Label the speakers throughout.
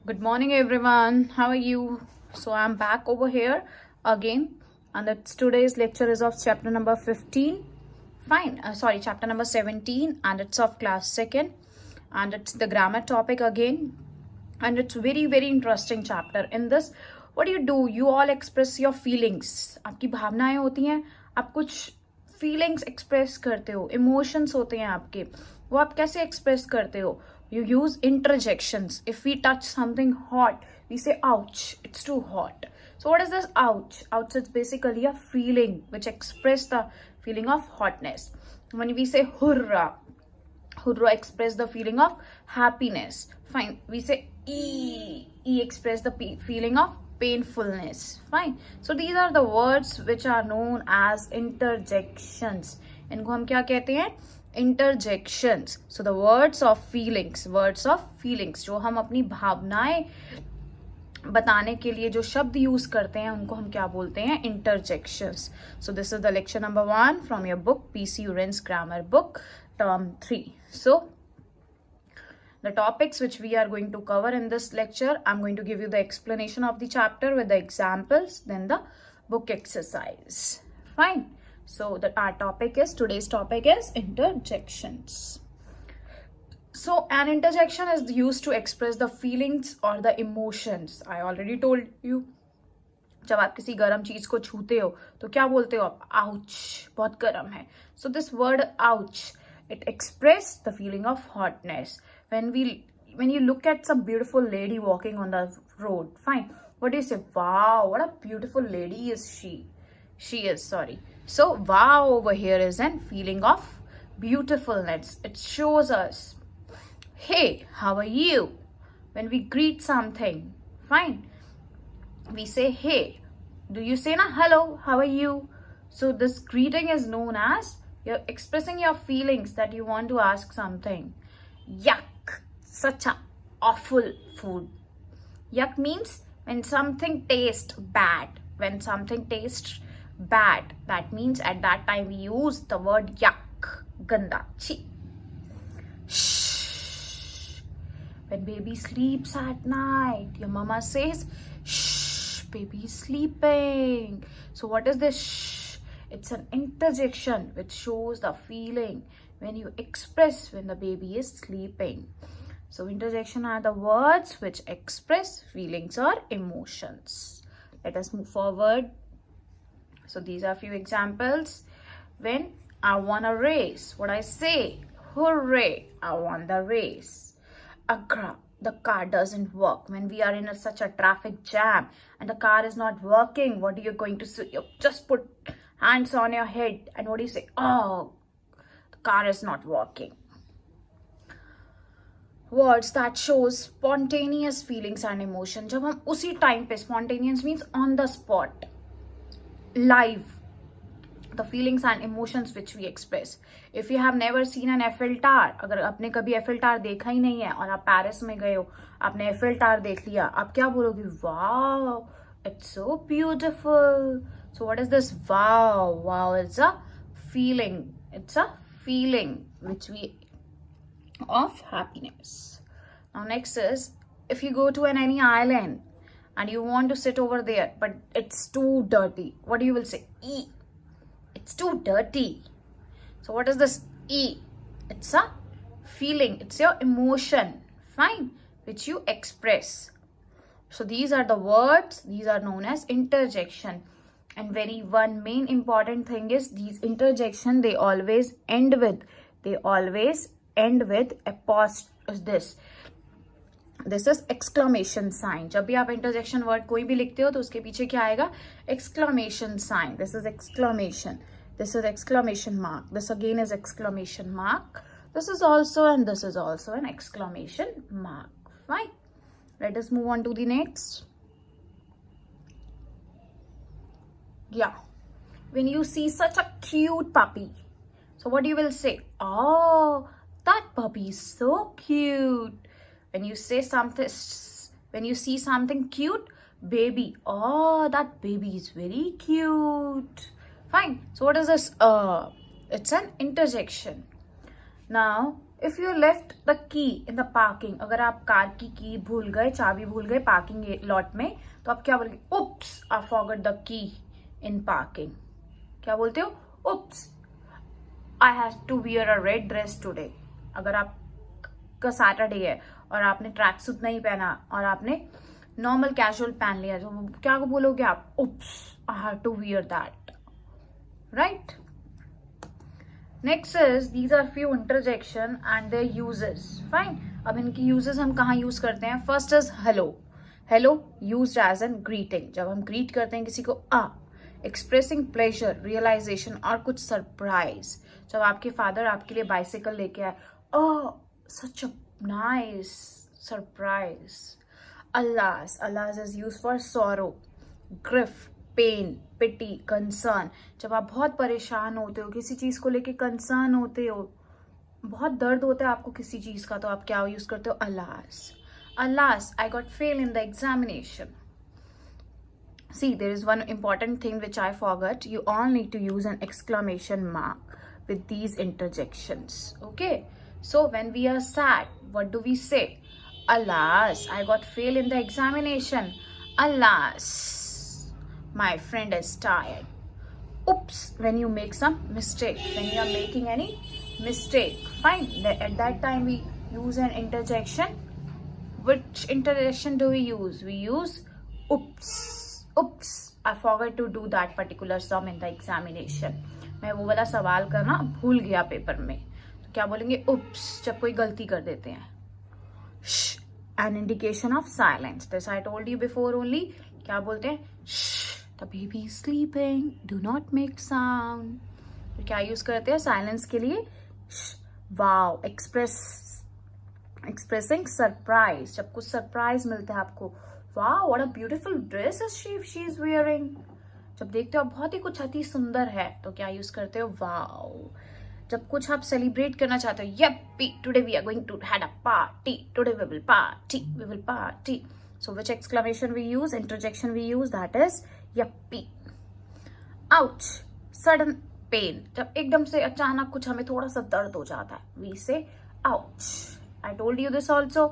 Speaker 1: Good morning, everyone. How are you? So I'm back over here again, and it's today's lecture is of chapter number 15. Fine, sorry, chapter number 17, and it's of class second, and it's the grammar topic again, and it's very interesting chapter. In this, what do? You all express your feelings. आपकी भावनाएं होती हैं. आप कुछ feelings express करते हो, emotions होते हैं आपके, वो आप कैसे एक्सप्रेस करते हो? You use interjections. If we touch something hot, we say ouch, it's too hot. So what is this ouch? Ouch is basically a feeling which express the feeling of hotness. When we say hurrah, hurrah express the feeling of happiness. Fine. We say e express the feeling of painfulness. Fine. So these are the words which are known as interjections. इनको हम क्या कहते हैं? Interjections. So the words of feelings, जो हम अपनी भावनाएं बताने के लिए जो शब्द यूज करते हैं उनको हम क्या बोलते हैं? Interjections. So this is the lecture number 1 from your book PC Uren's grammar book term 3. So the topics which we are going to cover in this lecture, I'm going to give you the explanation of the chapter with the examples, then the book exercise. Fine. So today's topic is interjections. So an interjection is used to express the feelings or the emotions. I already told you. जब आप किसी गर्म चीज को छूते हो तो क्या बोलते हो आप? Ouch, बहुत गर्म है. So this word ouch, it expresses the feeling of hotness. When you look at some beautiful lady walking on the road, fine. What do you say? Wow, what a beautiful lady is she. She is, sorry. So wow over here is an feeling of beautifulness. It shows us, hey, how are you? When we greet something, fine. We say, hey. Do you say na hello, how are you? So this greeting is known as you're expressing your feelings that you want to ask something. Yuck, such a awful food. Yuck means when something tastes bad. When something tastes bad, that means at that time we use the word yuck, ganda, chi. Shh. When baby sleeps at night, your mama says, shh, baby is sleeping. So what is this shh? It's an interjection which shows the feeling when you express when the baby is sleeping. So interjection are the words which express feelings or emotions. Let us move forward. So these are a few examples. When I won a race, what I say? Hooray, I won the race. Agra, the car doesn't work. When we are in such a traffic jam and the car is not working, what are you going to say? You just put hands on your head and what do you say? Oh, the car is not working. Words that shows spontaneous feelings and emotion. जब हम उसी time पे, spontaneous means on the spot, live, the feelings and emotions which we express. If you have never seen an Eiffel Tower, अगर आपने कभी Eiffel Tower देखा ही नहीं है और आप पेरिस में गए हो, आपने Eiffel Tower देख लिया, आप क्या बोलोगे? Wow, it's so beautiful. So what is this wow? Wow is a feeling. It's a feeling which we of happiness. Now next is, if you go to any island and you want to sit over there but it's too dirty, what you will say? E. It's too dirty. So what is this E? It's a feeling, it's your emotion, fine, which you express. So these are the words, these are known as interjection. And one main important thing is these interjection, they always end with this is exclamation sign. जब भी आप interjection word कोई भी लिखते हो तो उसके पीछे क्या आएगा? Exclamation sign. This is exclamation. This is exclamation mark. This again is exclamation mark. This is also and this is also an exclamation mark. Fine. Let us move on to the next. Yeah. When you see such a cute puppy, so what you will say? Oh, that puppy is so cute. When you say something, when you see something cute, baby, oh, that baby is very cute. Fine. So what is this? It's an interjection. Now if you left the key in the parking, अगर आप car की भूल गए, चाबी भूल गए parking lot में, तो आप क्या बोलेंगे? उप्स, I forgot the key in parking. क्या बोलते हो? Oops, I have to wear a red dress today. अगर आप का सैटरडे है और आपने ट्रैक सूट नहीं पहना और आपने नॉर्मल कैजुअल पहन लिया, तो क्या बोलोगे आप? Oops, I have to wear that. Right. Next is these are few interjection and their uses. Fine. अब इनकी यूजेस हम कहाँ यूज करते हैं? First is hello. Hello used as an greeting. जब हम ग्रीट करते हैं किसी को, एक्सप्रेसिंग प्लेजर, रियलाइजेशन और कुछ सरप्राइज. जब आपके फादर आपके लिए बाइसिकल लेके आए, such a nice surprise. Alas is used for sorrow, grief, pain, pity, concern. जब आप बहुत परेशान होते हो, किसी चीज को लेके कंसर्न होते हो, बहुत दर्द होता है आपको किसी चीज का, तो आप क्या यूज करते हो? alas I got fail in the examination. See, there is one important thing which I forgot. You all need to use an exclamation mark with these interjections. Okay. So when we are sad, what do we say? Alas, I got fail in the examination. Alas, my friend is tired. Oops, when you make some mistake, when you are making any mistake. Fine. At that time we use an interjection. Which interjection do we use? We use oops. Oops, I forgot to do that particular sum in the examination. मैं वो वाला सवाल करना भूल गया paper में. क्या बोलेंगे? उप्स, जब कोई गलती कर देते हैं. An indication of silence. This I told you before only. क्या बोलते हैं? The baby is sleeping, do not make sound. तो क्या यूज करते हैं साइलेंस के लिए? वाओ. Expressing surprise. जब कुछ सरप्राइज मिलता है आपको, wow what a beautiful dress she is wearing. जब देखते हो बहुत ही कुछ अति सुंदर है, तो क्या यूज करते हो? वाओ. जब कुछ आप सेलिब्रेट करना चाहते हो, yippee, today we are going to have a party, today we will party. So which exclamation we use, interjection we use, that is yippee. Ouch, sudden pain. जब एकदम से अचानक कुछ हमें थोड़ा सा दर्द हो जाता है, वी से ouch. I told you this also.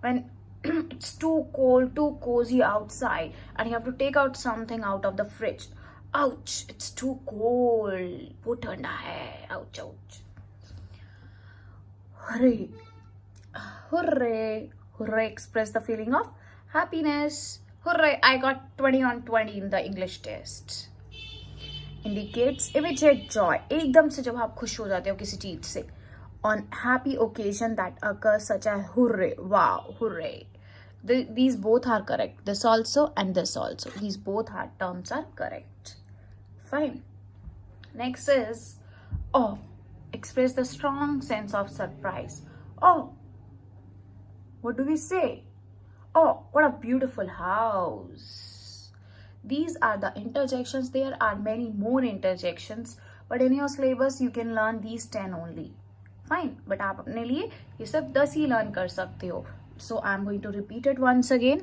Speaker 1: When it's too cold, too cozy outside and you have to take out something out of the fridge. Ouch, it's too cold. वो ठंडा है. Ouch, ouch. Hooray. Hooray. Hooray express the feeling of happiness. Hooray, I got 20 on 20 in the English test. Indicates immediate joy. एकदम से जब आप खुश हो जाते हो किसी चीज से. On happy occasion that occurs such as hooray, wow, hooray. These both are correct. This also and this also. These both are terms are correct. Fine. Next is express the strong sense of surprise. What do we say? What a beautiful house. These are the interjections. There are many more interjections, but in your syllabus you can learn these 10 only. Fine. But आप अपने लिए ये सब 10 ही learn कर सकते हो. So I'm going to repeat it once again.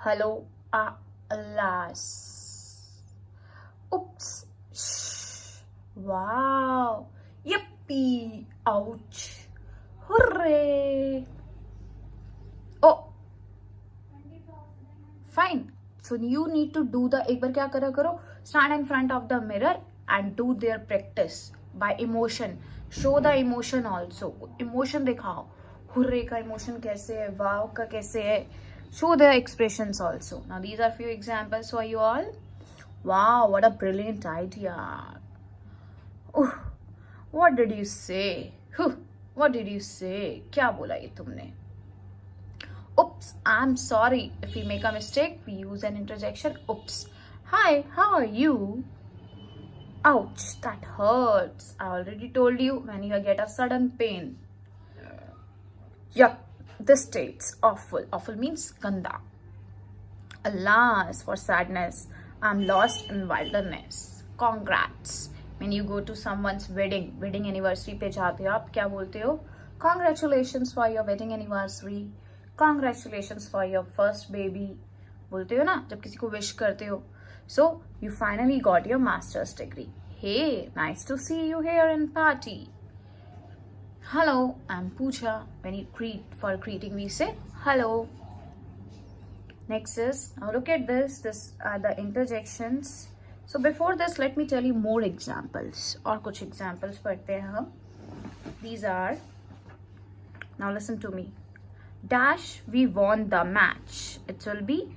Speaker 1: Hello, alas. Oops, wow, yippee, ouch, hooray. Fine. So you need to do the, एक बार क्या करा करो, stand in front of the mirror and do their practice by emotion. Show the emotion also. Emotion दिखाओ. Hooray का emotion कैसे है, wow का कैसे है. Show their expressions also. Now these are few examples for you all. Wow, what a brilliant idea. What did you say? What did you say? क्या बोला ये तुमने? Oops, I'm sorry. If we make a mistake, we use an interjection. Oops. Hi, how are you? Ouch, that hurts. I already told you when you get a sudden pain. Yuck, this tastes awful. Awful means ganda. Alas, for sadness, I'm lost in wilderness. Congrats. When you go to someone's wedding anniversary पे जाते हो, आप क्या बोलते हो? Congratulations for your wedding anniversary. Congratulations for your first baby. बोलते हो ना जब किसी को wish करते हो. So you finally got your master's degree. Hey, nice to see you here in party. Hello, I'm Pooja. When you greet, for greeting we say hello. Next is, now look at this. This are the interjections. So before this, let me tell you more examples. और कुछ examples पढ़ते हैं हम. These are, now listen to me. Dash, we won the match. It will be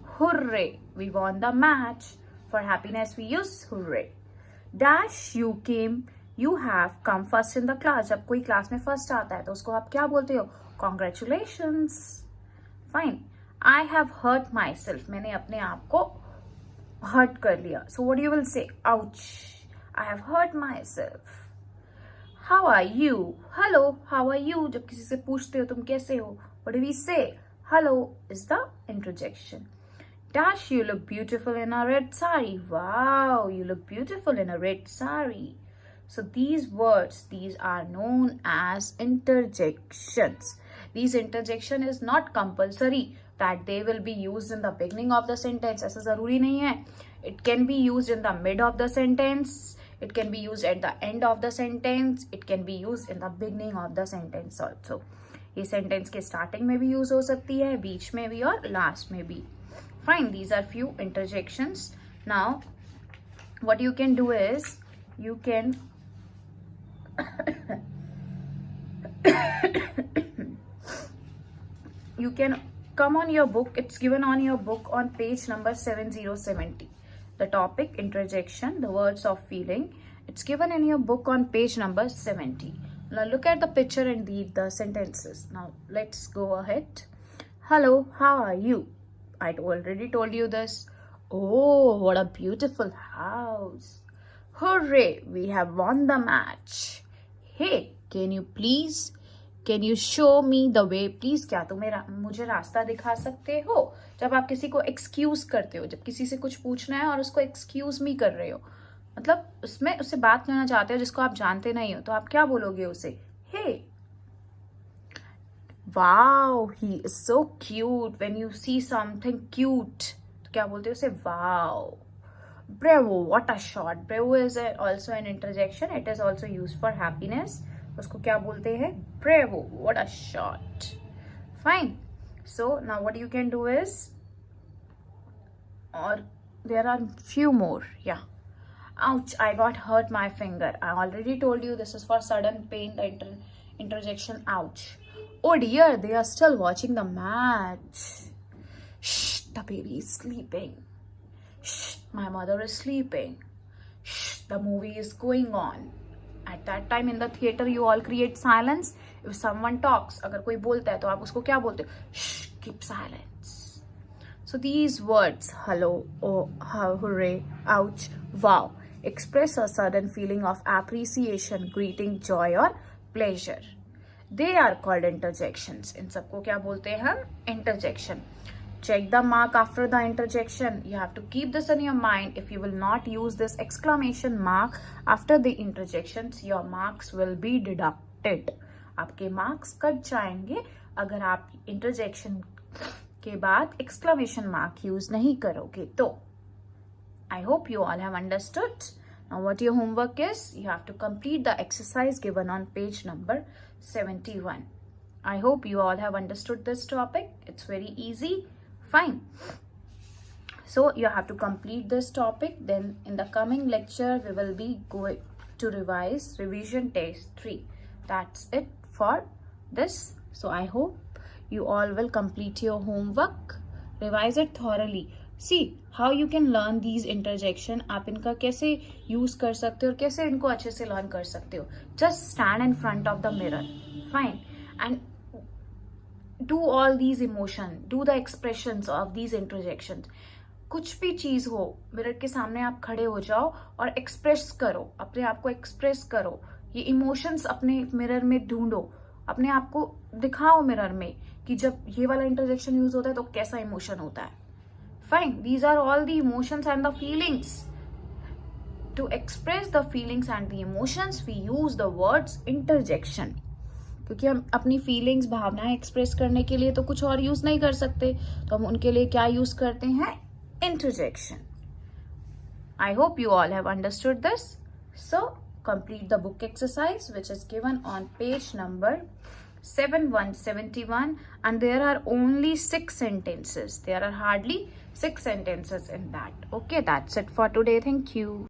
Speaker 1: hooray, we won the match. For happiness we use hooray. Dash, you came, you have come first in the class. जब कोई class में first आता है तो उसको आप क्या बोलते हो? Congratulations. Fine. I have hurt myself. मैंने अपने आप को hurt कर लिया. So what you will say? Ouch. I have hurt myself. How are you? Hello. How are you? जब किसी से पूछते हो तुम कैसे हो? What do we say? Hello is the interjection. Dash, you look beautiful in a red sari. Wow, you look beautiful in a red sari. So these words, these are known as interjections. These interjection is not compulsory that they will be used in the beginning of the sentence. ऐसा जरूरी नहीं है. It can be used in the mid of the sentence. It can be used at the end of the sentence. It can be used in the beginning of the sentence also. ये sentence के starting में भी use हो सकती है, बीच में भी और last में भी. Fine, these are few interjections. Now, what you can do is, you can you can come on your book. It's given on your book on page number 7070. The topic interjection, the words of feeling. It's given in your book on page number 70. Now look at the picture and read the sentences. Now let's go ahead. Hello, how are you? I already told you this. Oh, what a beautiful house. Hooray, we have won the match. Hey, can you show me the way? Please, क्या तुम मुझे रास्ता दिखा सकते हो? जब आप किसी को excuse करते हो, जब किसी से कुछ पूछना है और उसको excuse me कर रहे हो, मतलब उसमें उससे बात करना चाहते हो जिसको आप जानते नहीं हो, तो आप क्या बोलोगे उसे? Hey, wow, he is so cute. When you see something cute, तो क्या बोलते हो उसे? Wow. Bravo, what a shot. Bravo is also an interjection. It is also used for happiness. उसको क्या बोलते हैं? Bravo, what a shot. Fine. So now what you can do is, or there are few more. Yeah. Ouch, I got hurt my finger. I already told you this is for sudden pain, the interjection ouch. Oh dear, they are still watching the match. Shh, the baby is sleeping. Shh, my mother is sleeping. Shh, the movie is going on. At that time in the theater, you all create silence. If someone talks, अगर कोई बोलता है तो आप उसको क्या बोलते हो? Shh, keep silence. So these words, hello, oh, hooray, ouch, wow, express a sudden feeling of appreciation, greeting, joy or pleasure. They are called interjections. इन सबको क्या बोलते हैं हम? Interjection. Check the mark after the interjection. You have to keep this in your mind. If you will not use this exclamation mark after the interjections, your marks will be deducted. आपके marks cut जाएंगे अगर आप interjection के बाद exclamation mark use नहीं करोगे तो. I hope you all have understood. Now what your homework is, you have to complete the exercise given on page number 71. I hope you all have understood this topic. It's very easy. Fine. So you have to complete this topic. Then in the coming lecture, we will be going to revise revision test 3. That's it for this. So I hope you all will complete your homework. Revise it thoroughly. See how you can learn these interjection. आप इनका कैसे use कर सकते हो और कैसे इनको अच्छे से learn कर सकते हो. Just stand in front of the mirror. Fine. And do all these emotion, do the expressions of these interjections. कुछ भी चीज हो, मिरर के सामने आप खड़े हो जाओ और एक्सप्रेस करो, अपने आप को एक्सप्रेस करो. ये इमोशंस अपने मिरर में ढूंढो, अपने आप को दिखाओ मिरर में कि जब ये वाला इंटरजेक्शन यूज होता है तो कैसा इमोशन होता है. Fine, these are all the emotions and the feelings. To express the feelings and the emotions we use the words interjection. क्योंकि हम अपनी फीलिंग्स, भावनाएं एक्सप्रेस करने के लिए तो कुछ और यूज नहीं कर सकते, तो हम उनके लिए क्या यूज करते हैं? interjection. I hope you all have understood this. So complete the book exercise which is given on page number 7171, and there are only 6 sentences. There are hardly 6 sentences in that. Okay, that's it for today. Thank you.